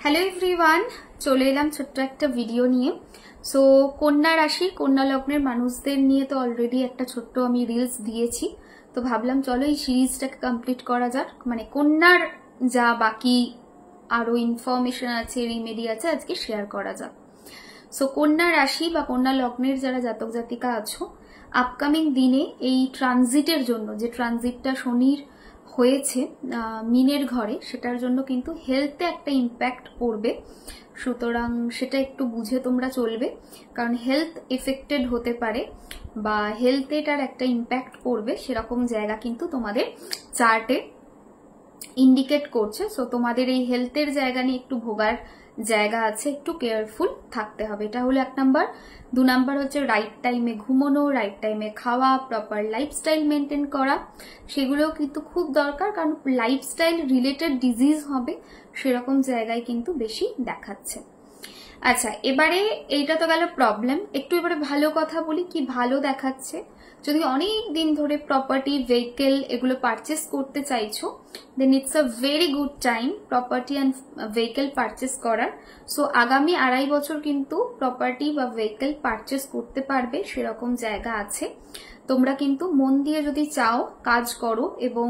Hello everyone, চলে এলাম ছোট্ট একটা ভিডিও নিয়ে। সো কন্যা রাশি কন্যা লগ্নের মানুষদের নিয়ে তো অলরেডি একটা ছোট্ট আমি রিলস দিয়েছি, তো ভাবলাম চলো এই সিরিজটাকে কমপ্লিট করা যাক। মানে কন্যার যা বাকি আরো ইনফরমেশন আছে, রিমেডি আছে, আজকে শেয়ার করা যাক। সো কন্যা রাশি বা কন্যা লগ্নের যারা জাতক জাতিকা আছো, আপকামিং দিনে এই ট্রানজিটের জন্য, যে ট্রানজিটটা শনির হয়েছে মিনের ঘরে, সেটার জন্য কিন্তু হেলথে একটা ইম্প্যাক্ট পড়বে। সুতরাং সেটা একটু বুঝে তোমরা চলবে, কারণ হেলথ এফেক্টেড হতে পারে বা হেলথে এটার একটা ইম্প্যাক্ট পড়বে, সেরকম জায়গা কিন্তু তোমাদের চার্টে ইন্ডিকেট করছে। সো তোমাদের এই হেলথের জায়গা নিয়ে একটু ভোগার জায়গা আছে, একটু কেয়ারফুল থাকতে হবে। এটা হলো 1 নাম্বার। 2 নাম্বার হচ্ছে রাইট টাইমে ঘুমানো, রাইট টাইমে খাওয়া, প্রপার লাইফস্টাইল মেনটেন করা, সেগুলোও কিন্তু খুব দরকার, কারণ লাইফস্টাইল রিলেটেড ডিজিজ হবে সেরকম জায়গায় কিন্তু বেশি দেখাচ্ছে। আচ্ছা, এবারে এইটা তো গেল প্রবলেম। একটু এবারে ভালো কথা বলি, কি ভালো দেখাচ্ছে। যদি অনেক দিন ধরে প্রপার্টি, ভেহিকেল এগুলো পারচেস করতে চাইছো, then it's a very good time property and vehicle purchase করার। সো আগামী 2.5 বছর কিন্তু প্রপার্টি বা ভেহিকেল পারচেস করতে পারবে, সেরকম জায়গা আছে। তোমরা কিন্তু মন দিয়ে যদি চাও, কাজ করো এবং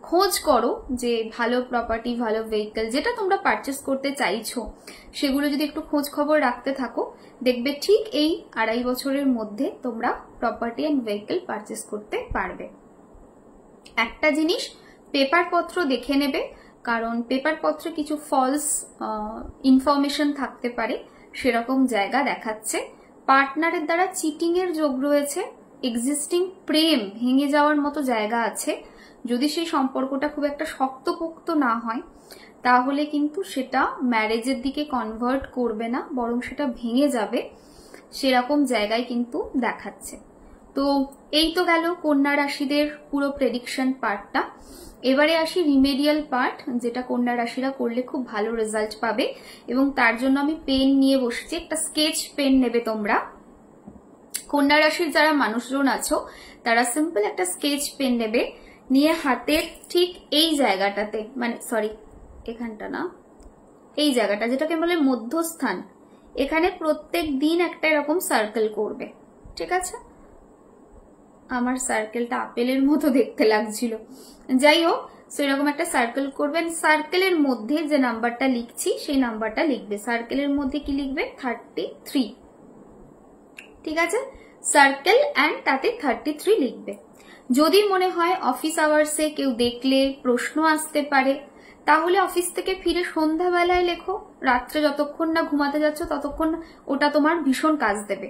খোঁজ করো যে ভালো প্রপার্টি, ভালো ভেহিকেল যেটা তোমরা পারচেস করতে চাইছো, সেগুলো যদি একটু খোঁজ খবর রাখতে থাকো, দেখবে ঠিক এই 2.5 বছরের মধ্যে তোমরা প্রপার্টি এন্ড ভেহিকেল পারচেস করতে পারবে। একটা জিনিস, পেপার পত্র দেখে নেবে, কারণ পেপার পত্রে কিছু ফলস ইনফরমেশন থাকতে পারে, সেরকম জায়গা দেখাচ্ছে। পার্টনারের দ্বারা চিটিং এর যোগ রয়েছে, এক্সিস্টিং প্রেম ভেঙে যাওয়ার মতো জায়গা আছে। যদি সেই সম্পর্কটা খুব একটা শক্তপোক্ত না হয়, তাহলে কিন্তু সেটা ম্যারেজের দিকে কনভার্ট করবে না, বরং সেটা ভেঙে যাবে, সেরকম জায়গায় কিন্তু দেখাচ্ছে। তো এই তো গেল কন্যা রাশিদের পুরো প্রেডিকশন পার্টটা। এবারে আসি রিমেডিয়াল পার্ট, যেটা কন্যা রাশিরা করলে খুব ভালো রেজাল্ট পাবে, এবং তার জন্য আমি পেন নিয়ে বসেছি। একটা স্কেচ পেন নেবে তোমরা। কন্যা রাশির যারা মানুষজন আছো, তারা সিম্পল একটা স্কেচ পেন নেবে, নিয়ে হাতের ঠিক এই জায়গাটাতে, মানে সরি এখানটা না, এই জায়গাটা যেটাকে বলে মধ্যস্থান, এখানে প্রত্যেক দিন একটা এরকম সার্কেল করবে। ঠিক আছে, আমার সার্কেলটা আপেলের মতো দেখতে লাগছিল, যাই হোক, সেরকম একটা সার্কেল করবেন। সার্কেলের মধ্যে যে নাম্বারটা লিখছি সেই নাম্বারটা লিখবে। সার্কেলের মধ্যে কি লিখবে? 33। ঠিক আছে, সার্কেল অ্যান্ড তাতে 33 লিখবে। যদি মনে হয় অফিস আওয়ার্সে কেউ দেখলে প্রশ্ন আসতে পারে, তাহলে অফিস থেকে ফিরে সন্ধ্যাবেলায় লেখো। রাত্রে যতক্ষণ না ঘুমাতে যাচ্ছ ততক্ষণ ওটা তোমার ভীষণ কাজ দেবে।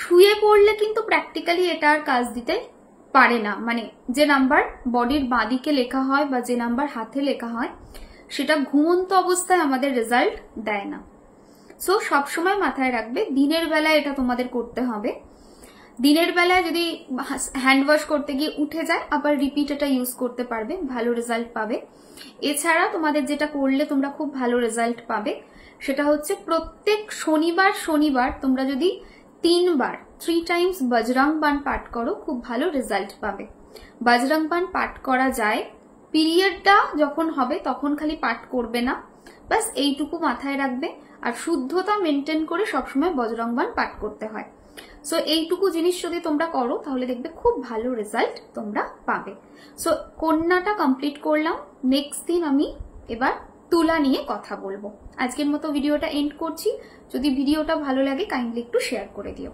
শুয়ে পড়লে কিন্তু প্র্যাকটিক্যালি এটা আর কাজ দিতে পারে না। মানে যে নাম্বার বডির বাঁদিকে লেখা হয় বা যে নাম্বার হাতে লেখা হয়, সেটা ঘুমন্ত অবস্থায় আমাদের রেজাল্ট দেয় না। সো সবসময় মাথায় রাখবে, দিনের বেলায় এটা তোমাদের করতে হবে। দিনের বেলায় যদি হ্যান্ড ওয়াশ করতে গিয়ে উঠে যায়, আবার রিপিট এটা ইউজ করতে পারবে, ভালো রেজাল্ট পাবে। এছাড়া তোমাদের যেটা করলে তোমরা খুব ভালো রেজাল্ট পাবে, সেটা হচ্ছে প্রত্যেক শনিবার শনিবার তোমরা যদি 3 টাইমস বজরং বান পাঠ করো, খুব ভালো রেজাল্ট পাবে। বজরং বান পাঠ করা যায়, পিরিয়ডটা যখন হবে তখন খালি পাঠ করবে না, বাস এইটুকু মাথায় রাখবে। আর শুদ্ধতা মেনটেন করে সবসময় বজরং বান পাঠ করতে হয়। সো এইটুকু জিনিস যদি তোমরা করো, তাহলে দেখবে খুব ভালো রেজাল্ট তোমরা পাবে। সো কন্যাটা কমপ্লিট করলাম। নেক্সট দিন আমি এবার তুলা নিয়ে কথা বলবো। আজকের মতো ভিডিওটা এন্ড করছি। যদি ভিডিওটা ভালো লাগে, কাইন্ডলি একটু শেয়ার করে দিও।